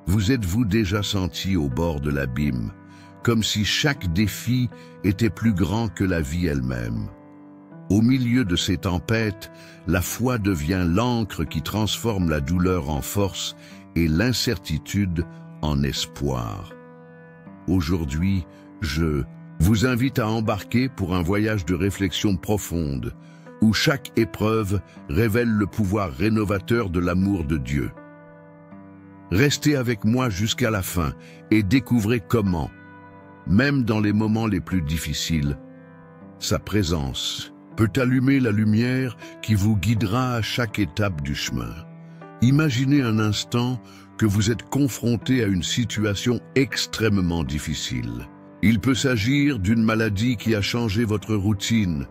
Vous êtes-vous déjà senti au bord de l'abîme, comme si chaque défi était plus grand que la vie elle-même? Au milieu de ces tempêtes, la foi devient l'encre qui transforme la douleur en force et l'incertitude en espoir. Aujourd'hui, je vous invite à embarquer pour un voyage de réflexion profonde, où chaque épreuve révèle le pouvoir rénovateur de l'amour de Dieu. Restez avec moi jusqu'à la fin et découvrez comment, même dans les moments les plus difficiles, sa présence peut allumer la lumière qui vous guidera à chaque étape du chemin. Imaginez un instant que vous êtes confronté à une situation extrêmement difficile. Il peut s'agir d'une maladie qui a changé votre routine,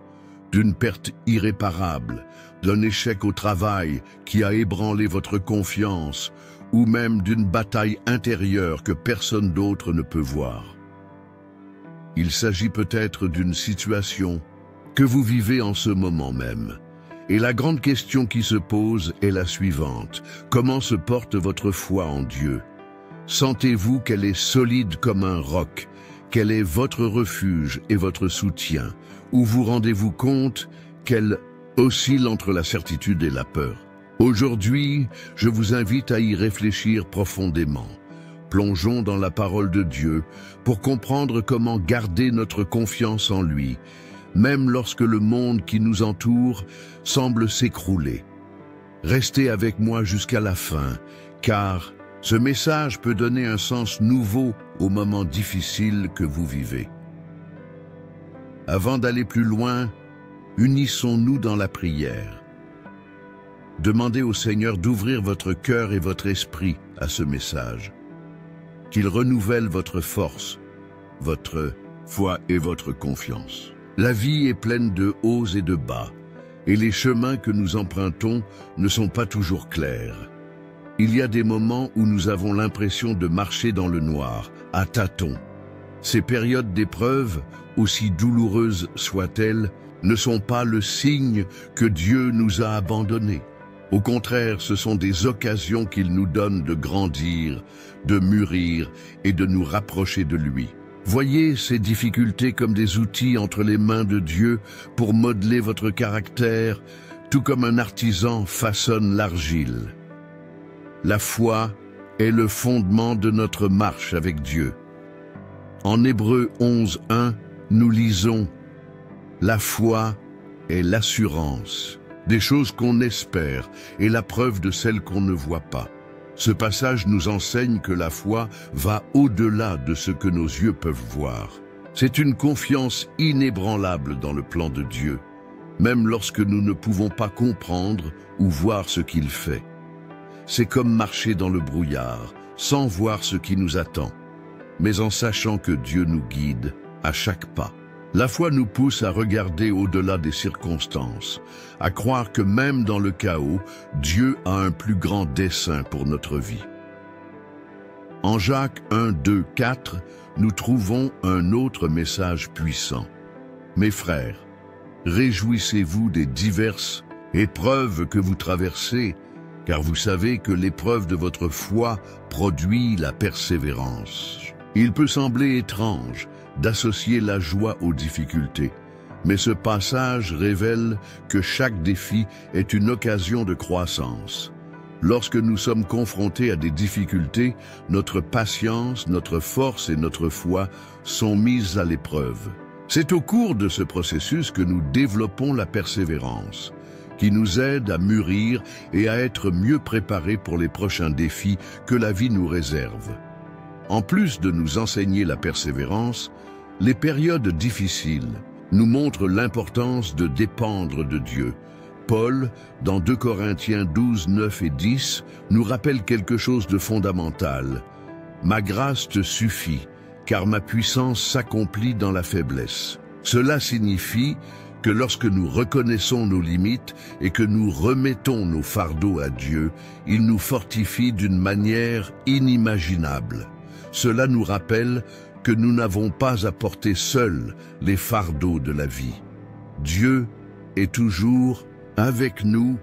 d'une perte irréparable, d'un échec au travail qui a ébranlé votre confiance, ou même d'une bataille intérieure que personne d'autre ne peut voir. Il s'agit peut-être d'une situation que vous vivez en ce moment même. Et la grande question qui se pose est la suivante. Comment se porte votre foi en Dieu? Sentez-vous qu'elle est solide comme un roc? Quel est votre refuge et votre soutien? Ou vous rendez-vous compte qu'elle oscille entre la certitude et la peur? Aujourd'hui, je vous invite à y réfléchir profondément. Plongeons dans la parole de Dieu pour comprendre comment garder notre confiance en lui, même lorsque le monde qui nous entoure semble s'écrouler. Restez avec moi jusqu'à la fin, car ce message peut donner un sens nouveau aux moments difficiles que vous vivez. Avant d'aller plus loin, unissons-nous dans la prière. Demandez au Seigneur d'ouvrir votre cœur et votre esprit à ce message, qu'il renouvelle votre force, votre foi et votre confiance. La vie est pleine de hauts et de bas, et les chemins que nous empruntons ne sont pas toujours clairs. Il y a des moments où nous avons l'impression de marcher dans le noir, à tâtons. Ces périodes d'épreuve, aussi douloureuses soient-elles, ne sont pas le signe que Dieu nous a abandonnés. Au contraire, ce sont des occasions qu'il nous donne de grandir, de mûrir et de nous rapprocher de lui. Voyez ces difficultés comme des outils entre les mains de Dieu pour modeler votre caractère, tout comme un artisan façonne l'argile. La foi est le fondement de notre marche avec Dieu. En Hébreux 11:1, nous lisons « La foi est l'assurance des choses qu'on espère et la preuve de celles qu'on ne voit pas. » Ce passage nous enseigne que la foi va au-delà de ce que nos yeux peuvent voir. C'est une confiance inébranlable dans le plan de Dieu, même lorsque nous ne pouvons pas comprendre ou voir ce qu'il fait. C'est comme marcher dans le brouillard, sans voir ce qui nous attend, mais en sachant que Dieu nous guide à chaque pas. La foi nous pousse à regarder au-delà des circonstances, à croire que même dans le chaos, Dieu a un plus grand dessein pour notre vie. En Jacques 1:2-4, nous trouvons un autre message puissant. « Mes frères, réjouissez-vous des diverses épreuves que vous traversez, car vous savez que l'épreuve de votre foi produit la persévérance. » Il peut sembler étrange d'associer la joie aux difficultés, mais ce passage révèle que chaque défi est une occasion de croissance. Lorsque nous sommes confrontés à des difficultés, notre patience, notre force et notre foi sont mises à l'épreuve. C'est au cours de ce processus que nous développons la persévérance, qui nous aide à mûrir et à être mieux préparés pour les prochains défis que la vie nous réserve. En plus de nous enseigner la persévérance, les périodes difficiles nous montrent l'importance de dépendre de Dieu. Paul, dans 2 Corinthiens 12, 9 et 10, nous rappelle quelque chose de fondamental. « Ma grâce te suffit, car ma puissance s'accomplit dans la faiblesse. » Cela signifie que lorsque nous reconnaissons nos limites et que nous remettons nos fardeaux à Dieu, il nous fortifie d'une manière inimaginable. Cela nous rappelle que nous n'avons pas à porter seuls les fardeaux de la vie. Dieu est toujours avec nous,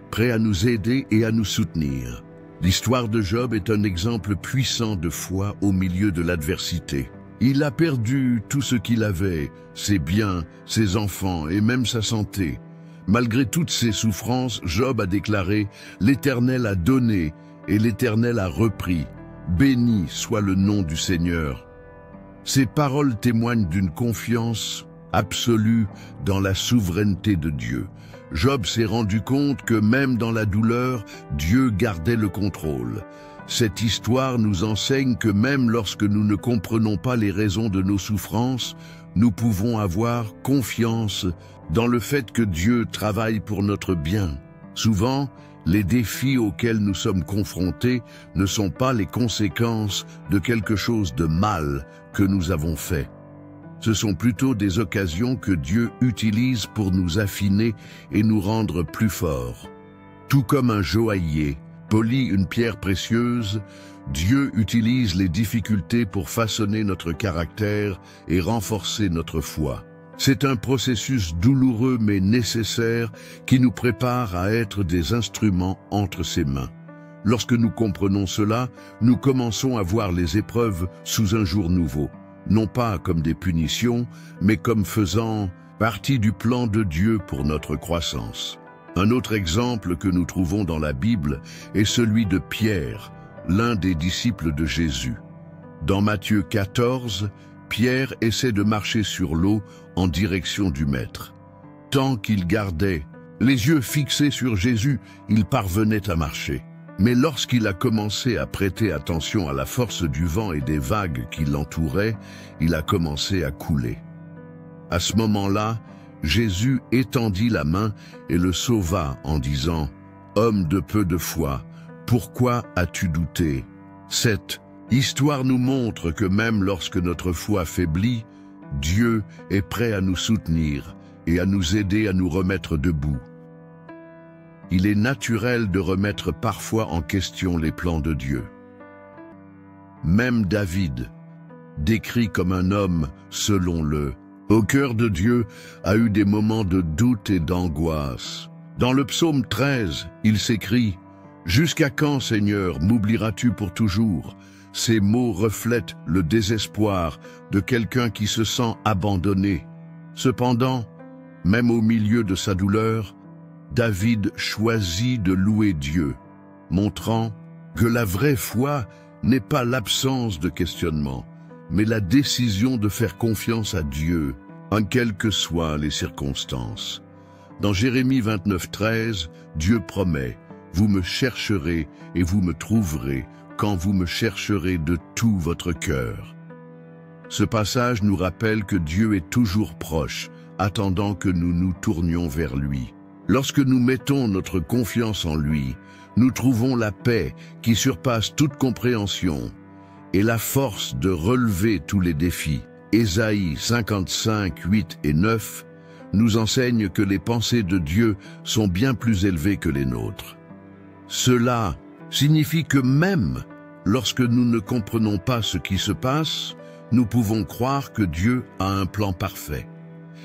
prêt à nous aider et à nous soutenir. L'histoire de Job est un exemple puissant de foi au milieu de l'adversité. Il a perdu tout ce qu'il avait, ses biens, ses enfants et même sa santé. Malgré toutes ces souffrances, Job a déclaré « L'Éternel a donné et l'Éternel a repris. Béni soit le nom du Seigneur. » Ces paroles témoignent d'une confiance absolue dans la souveraineté de Dieu. Job s'est rendu compte que même dans la douleur, Dieu gardait le contrôle. Cette histoire nous enseigne que même lorsque nous ne comprenons pas les raisons de nos souffrances, nous pouvons avoir confiance dans le fait que Dieu travaille pour notre bien. Souvent, les défis auxquels nous sommes confrontés ne sont pas les conséquences de quelque chose de mal que nous avons fait. Ce sont plutôt des occasions que Dieu utilise pour nous affiner et nous rendre plus forts. Tout comme un joaillier polit une pierre précieuse, Dieu utilise les difficultés pour façonner notre caractère et renforcer notre foi. C'est un processus douloureux mais nécessaire qui nous prépare à être des instruments entre ses mains. Lorsque nous comprenons cela, nous commençons à voir les épreuves sous un jour nouveau. Non pas comme des punitions, mais comme faisant partie du plan de Dieu pour notre croissance. Un autre exemple que nous trouvons dans la Bible est celui de Pierre, l'un des disciples de Jésus. Dans Matthieu 14, Pierre essaie de marcher sur l'eau en direction du Maître. Tant qu'il gardait les yeux fixés sur Jésus, il parvenait à marcher. Mais lorsqu'il a commencé à prêter attention à la force du vent et des vagues qui l'entouraient, il a commencé à couler. À ce moment-là, Jésus étendit la main et le sauva en disant « Homme de peu de foi, pourquoi as-tu douté ?» Cette histoire nous montre que même lorsque notre foi faiblit, Dieu est prêt à nous soutenir et à nous aider à nous remettre debout. Il est naturel de remettre parfois en question les plans de Dieu. Même David, décrit comme un homme, selon au cœur de Dieu, a eu des moments de doute et d'angoisse. Dans le psaume 13, il s'écrit « Jusqu'à quand, Seigneur, m'oublieras-tu pour toujours ?» Ces mots reflètent le désespoir de quelqu'un qui se sent abandonné. Cependant, même au milieu de sa douleur, David choisit de louer Dieu, montrant que la vraie foi n'est pas l'absence de questionnement, mais la décision de faire confiance à Dieu, en quelles que soient les circonstances. Dans Jérémie 29:13, Dieu promet « Vous me chercherez et vous me trouverez quand vous me chercherez de tout votre cœur. » Ce passage nous rappelle que Dieu est toujours proche, attendant que nous nous tournions vers lui. Lorsque nous mettons notre confiance en lui, nous trouvons la paix qui surpasse toute compréhension et la force de relever tous les défis. Ésaïe 55, 8 et 9 nous enseigne que les pensées de Dieu sont bien plus élevées que les nôtres. Cela signifie que même lorsque nous ne comprenons pas ce qui se passe, nous pouvons croire que Dieu a un plan parfait.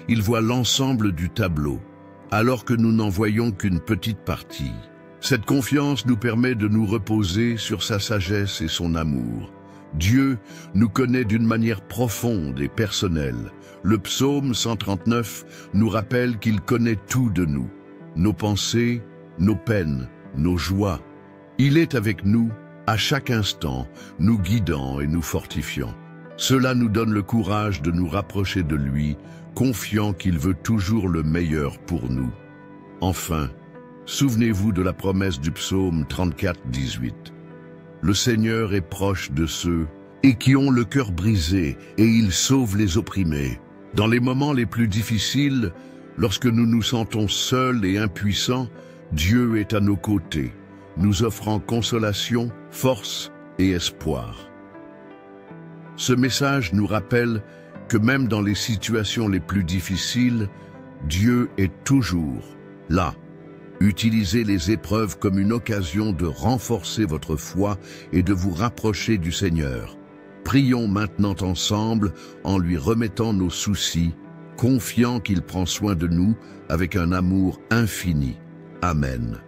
Il voit l'ensemble du tableau, alors que nous n'en voyons qu'une petite partie. Cette confiance nous permet de nous reposer sur sa sagesse et son amour. Dieu nous connaît d'une manière profonde et personnelle. Le psaume 139 nous rappelle qu'il connaît tout de nous, nos pensées, nos peines, nos joies. Il est avec nous à chaque instant, nous guidant et nous fortifiant. Cela nous donne le courage de nous rapprocher de lui, confiant qu'il veut toujours le meilleur pour nous. Enfin, souvenez-vous de la promesse du psaume 34, 18. Le Seigneur est proche de ceux et qui ont le cœur brisé, et il sauve les opprimés. Dans les moments les plus difficiles, lorsque nous nous sentons seuls et impuissants, Dieu est à nos côtés, nous offrant consolation, force et espoir. Ce message nous rappelle que même dans les situations les plus difficiles, Dieu est toujours là. Utilisez les épreuves comme une occasion de renforcer votre foi et de vous rapprocher du Seigneur. Prions maintenant ensemble en lui remettant nos soucis, confiants qu'il prend soin de nous avec un amour infini. Amen.